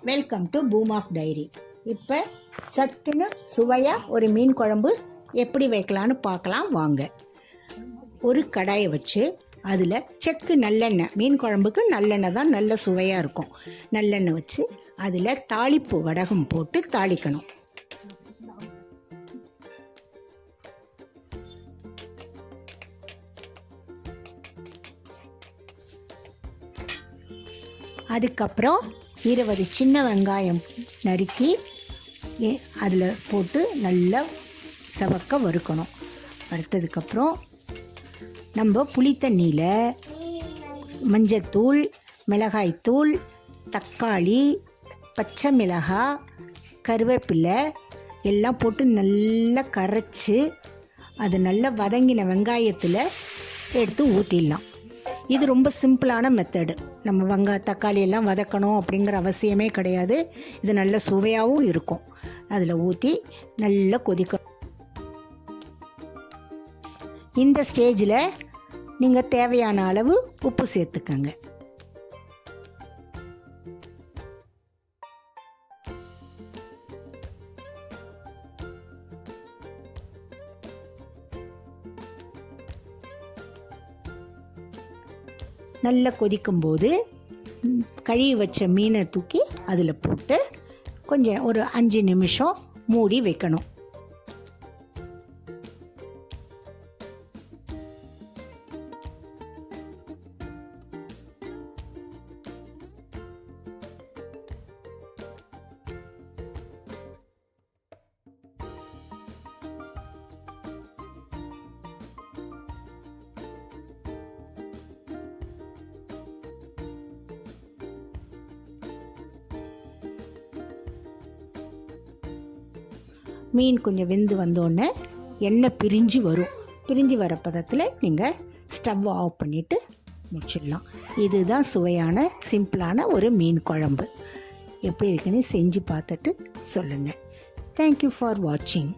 Welcome to பூமாஸ் diary. இப்போ சட்டுன்னு சுவையாக ஒரு மீன் குழம்பு எப்படி வைக்கலான்னு பார்க்கலாம் வாங்க. ஒரு கடாயை வச்சு அதில் செக்கு நல்லெண்ணெய், மீன் குழம்புக்கு நல்லெண்ணெய் தான் நல்ல சுவையாக இருக்கும். நல்லெண்ணெய் வச்சு அதில் தாளிப்பு வடகம் போட்டு தாளிக்கணும். அதுக்கப்புறம் 20 சின்ன வெங்காயம் நறுக்கி அதில் போட்டு நல்லா செவக்க வறுக்கணும். வறுத்ததுக்கப்புறம் நம்ம புளி தண்ணியில் மஞ்சத்தூள், மிளகாய்த்தூள், தக்காளி, பச்சை மிளகாய், கருவேப்பிலை எல்லாம் போட்டு நல்லா கரைச்சி அது நல்லா வதங்கின வெங்காயத்தில் எடுத்து ஊற்றிடலாம். இது ரொம்ப சிம்பிளான மெத்தடு. நம்ம தக்காளி எல்லாம் வதக்கணும் அப்படிங்கிற அவசியமே கிடையாது. இது நல்ல சுவையாகவும் இருக்கும். அதில் ஊற்றி நல்லா கொதிக்கணும். இந்த ஸ்டேஜில் நீங்கள் தேவையான அளவு உப்பு சேர்த்துக்கங்க. நல்லா கொதிக்கும்போது கழுவி வச்ச மீனை தூக்கி அதில் போட்டு கொஞ்சம் ஒரு 5 நிமிஷம் மூடி வைக்கணும். மீன் கொஞ்சம் வெந்து வந்தோடனே எண்ணெய் பிரிஞ்சு வரும். பிரிஞ்சு வர பதத்தில் நீங்கள் ஸ்டவ் ஆஃப் பண்ணிவிட்டு முடிச்சிடலாம். இதுதான் சுவையான சிம்பிளான ஒரு மீன் குழம்பு. எப்படி இருக்குன்னு செஞ்சு பார்த்துட்டு சொல்லுங்கள். தேங்க்யூ ஃபார் வாட்சிங்.